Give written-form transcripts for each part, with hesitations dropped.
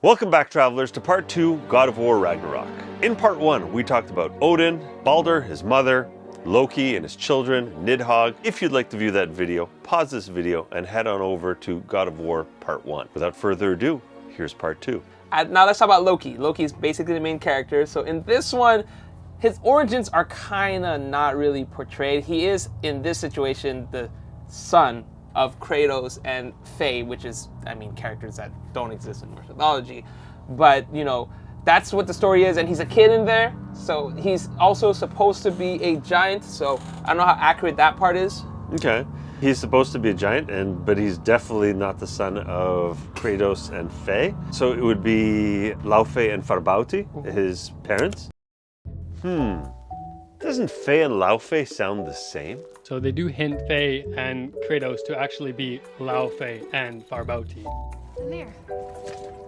Welcome back, travelers, to part 2, God of War Ragnarok. In part 1, we talked about Odin, Baldur, his mother, Loki and his children, Nidhogg. If you'd like to view that video, pause this video and head on over to God of War part 1. Without further ado, here's part 2. Now let's talk about Loki. Loki is basically the main character. So in this one, his origins are kind of not really portrayed. He is, in this situation, the son of Kratos and Faye, which is, characters that don't exist in Norse mythology. But, that's what the story is, and he's a kid in there. So he's also supposed to be a giant, so I don't know how accurate that part is. Okay. He's supposed to be a giant, but he's definitely not the son of Kratos and Faye. So it would be Laufey and Farbauti, his parents. Doesn't Faye and Laufey sound the same? So they do hint Faye and Kratos to actually be Laufey and Farbauti. Amir,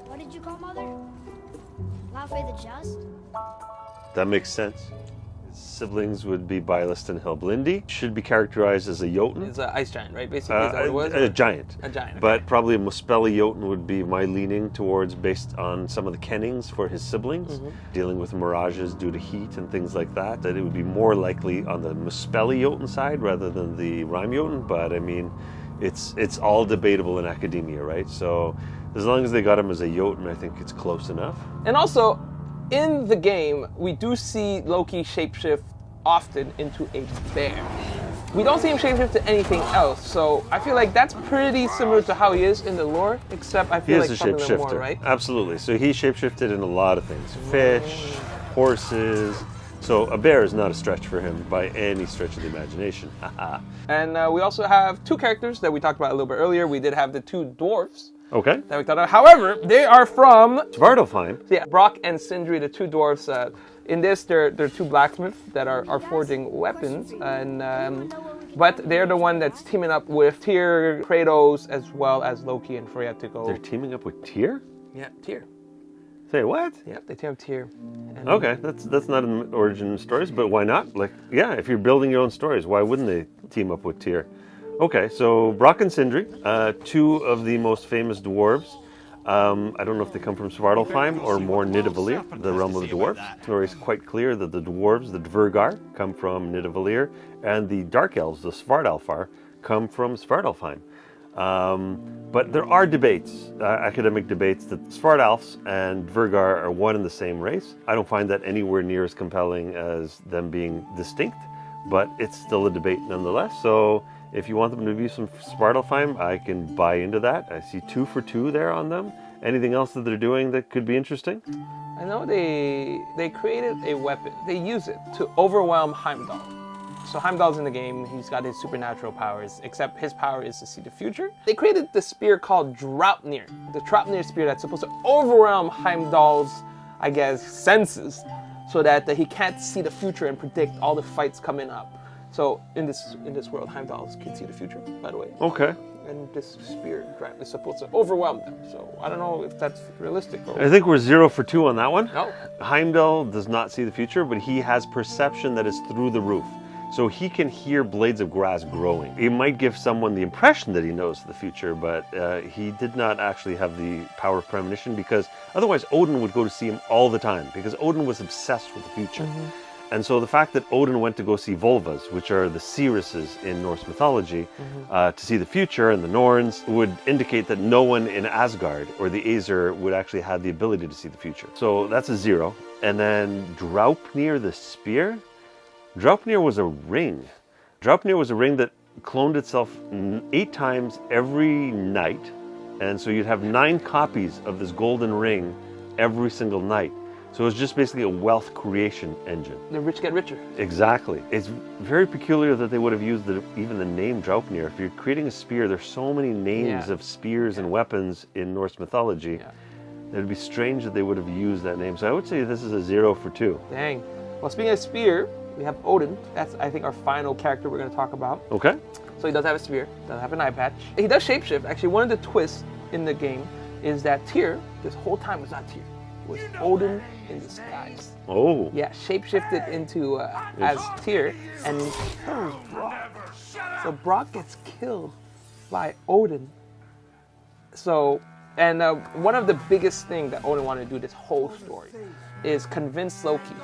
what did you call Mother? Laufey the Just? That makes sense. His siblings would be Bylist and Helblindi. Should be characterized as a Jotun. It's an ice giant, right? Basically, is that what it was? A giant. A giant. Okay. But probably a Muspelli Jotun would be my leaning towards, based on some of the kennings for his siblings, dealing with mirages due to heat and things like that, that it would be more likely on the Muspelli Jotun side rather than the Rhyme Jotun. But it's all debatable in academia, right? So as long as they got him as a Jotun, I think it's close enough. And also, in the game, we do see Loki shapeshift often into a bear. We don't see him shapeshift to anything else, so I feel like that's pretty similar to how he is in the lore, except I feel like He is a some of them more, shapeshifter, right? Absolutely. So he shapeshifted in a lot of things. Fish, horses. So a bear is not a stretch for him by any stretch of the imagination. And we also have two characters that we talked about a little bit earlier. We did have the two dwarves. Okay. That we thought of. However, they are from Svartalfheim. Yeah, Brokkr and Sindri, the two dwarves. In this, they're two blacksmiths that are forging weapons, and but they're the one that's teaming up with Tyr, Kratos, as well as Loki and Freya to go. They're teaming up with Tyr? Yeah, Tyr. Say what? Yeah, they team up Tyr. And Okay, that's not an origin stories, but why not? Like, yeah, if you're building your own stories, why wouldn't they team up with Tyr? Okay, so Brokkr and Sindri, two of the most famous dwarves. I don't know if they come from Svartalfheim or more Nidavellir, the realm of the dwarves. The story is quite clear that the dwarves, the Dvergar, come from Nidavellir, and the dark elves, the Svartalfar, come from Svartalfheim. But there are debates, academic debates, that Svartalfs and Dvergar are one and the same race. I don't find that anywhere near as compelling as them being distinct, but it's still a debate nonetheless. So if you want them to be some Svartalfheim, I can buy into that. I see 2 for 2 there on them. Anything else that they're doing that could be interesting? I know they created a weapon. They use it to overwhelm Heimdall. So Heimdall's in the game. He's got his supernatural powers, except his power is to see the future. They created the spear called Draupnir, the Draupnir spear that's supposed to overwhelm Heimdall's, senses, so that he can't see the future and predict all the fights coming up. So in this world, Heimdall can see the future, by the way. Okay. And this spear is supposed to overwhelm them. So I don't know if that's realistic. I think we're 0 for 2 on that one. No. Heimdall does not see the future, but he has perception that is through the roof. So he can hear blades of grass growing. It might give someone the impression that he knows the future, but he did not actually have the power of premonition, because otherwise Odin would go to see him all the time, because Odin was obsessed with the future. And so the fact that Odin went to go see Volvas, which are the seeresses in Norse mythology, to see the future, and the Norns, would indicate that no one in Asgard or the Aesir would actually have the ability to see the future. So that's a 0. And then Draupnir the spear. Draupnir was a ring. Draupnir was a ring that cloned itself 8 times every night. And so you'd have 9 copies of this golden ring every single night. So it's just basically a wealth creation engine. The rich get richer. Exactly. It's very peculiar that they would have used even the name Draupnir. If you're creating a spear, there's so many names of spears and weapons in Norse mythology. It would be strange that they would have used that name. So I would say this is a 0 for 2. Dang. Well, speaking of spear, we have Odin. That's, I think, our final character we're going to talk about. Okay. So he does have a spear, does have an eye patch. He does shapeshift. Actually, one of the twists in the game is that Tyr, this whole time, was not Tyr. It was Odin in disguise. Oh. Yeah, shapeshifted into as Tyr, and he kills Brokkr. So Brokkr gets killed by Odin. So And one of the biggest things that Odin wanted to do this whole story is convince Loki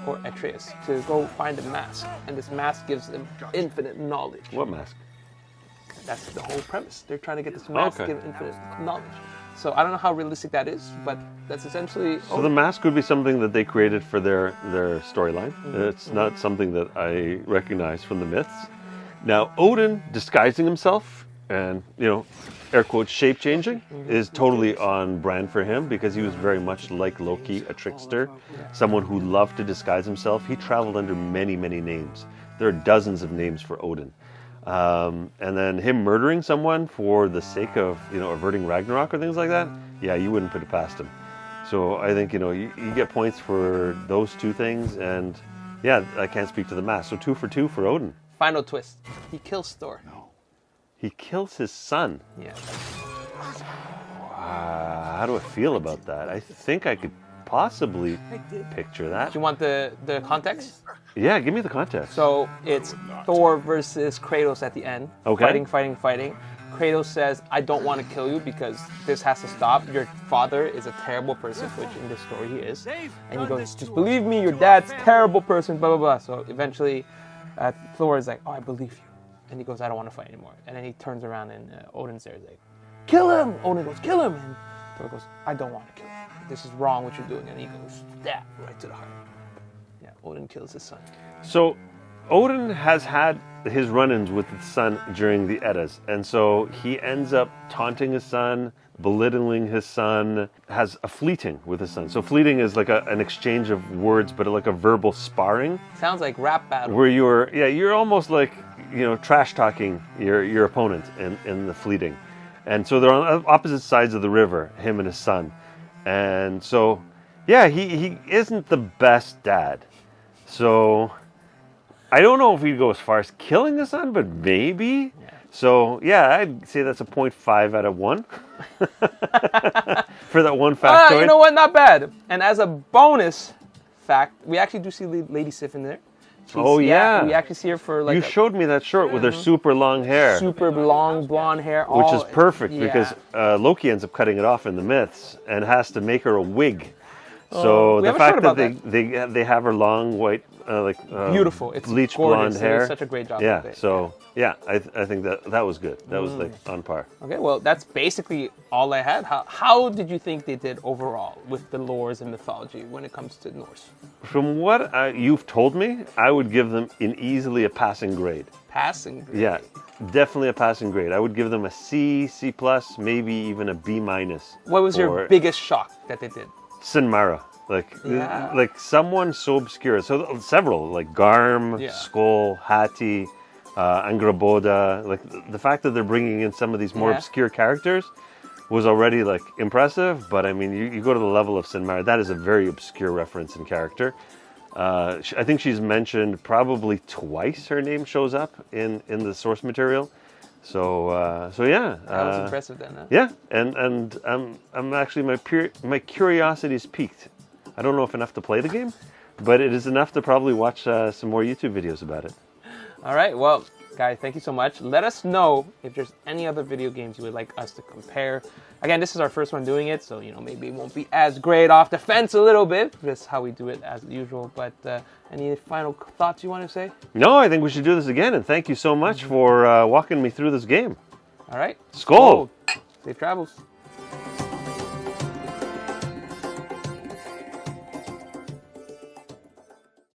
or Atreus to go find a mask. And this mask gives them infinite knowledge. What mask? That's the whole premise. They're trying to get this mask to give infinite knowledge. So I don't know how realistic that is, but that's essentially... So the mask would be something that they created for their storyline. It's not something that I recognize from the myths. Now, Odin disguising himself and, air quotes, shape-changing is totally on brand for him because he was very much like Loki, a trickster, someone who loved to disguise himself. He traveled under many, many names. There are dozens of names for Odin. And then him murdering someone for the sake of, averting Ragnarok or things like that, yeah, you wouldn't put it past him. So I think, you get points for those two things, and yeah, I can't speak to the mask. So 2 for 2 for Odin. Final twist. He kills Thor. He kills his son. Yeah. How do I feel about that? I think I could possibly picture that. Do you want the context? Yeah, give me the context. So it's Thor versus Kratos at the end. Okay. Fighting. Kratos says, I don't want to kill you because this has to stop. Your father is a terrible person, which in this story he is. And he goes, just believe me, your dad's a terrible person, blah, blah, blah. So eventually Thor is like, oh, I believe you. And he goes, I don't want to fight anymore. And then he turns around and Odin's there, like, kill him! Odin goes, kill him! And Thor goes, I don't want to kill him. This is wrong what you're doing. And he goes, stab right to the heart. Yeah, Odin kills his son. So Odin has had his run-ins with his son during the Eddas. And so he ends up taunting his son, belittling his son, has a fleeting with his son. So fleeting is like an exchange of words, but like a verbal sparring. Sounds like rap battle. Where you're almost like, trash talking your opponent in the fleeting. And so they're on opposite sides of the river, him and his son. And so, yeah, he isn't the best dad. So I don't know if he'd go as far as killing his son, but maybe. Yeah. So, yeah, I'd say that's a 0.5 out of 1 for that one factoid. You know what? Not bad. And as a bonus fact, we actually do see Lady Sif in there. We actually see her for like... You showed me that short with her super long hair. Super long blonde hair. Which is perfect because Loki ends up cutting it off in the myths and has to make her a wig. So the fact that they have her long white, beautiful, it's bleach gorgeous. blonde hair. It's such a great job. Yeah, so yeah, I think that was good. That was like on par. Okay, well that's basically all I had. How did you think they did overall with the lores and mythology when it comes to Norse? From what you've told me, I would give them easily a passing grade. Passing grade. Yeah, definitely a passing grade. I would give them a C, C+, maybe even a B-. What was your biggest shock that they did? Sinmara, like someone so obscure. So several, like Garm, Skoll, Hati, Angraboda. Like the fact that they're bringing in some of these more obscure characters was already like impressive. But I mean, you go to the level of Sinmara, that is a very obscure reference in character. I think she's mentioned probably twice. Her name shows up in the source material. So yeah, that was impressive then. Huh? Yeah, and I'm actually my curiosity is piqued. I don't know if enough to play the game, but it is enough to probably watch some more YouTube videos about it. All right, well, guys, thank you so much. Let us know if there's any other video games you would like us to compare. Again, this is our first one doing it, so maybe it won't be as great off the fence a little bit. That's how we do it as usual. But any final thoughts you want to say? No, I think we should do this again, and thank you so much for walking me through this game. All right. Skål! Safe travels.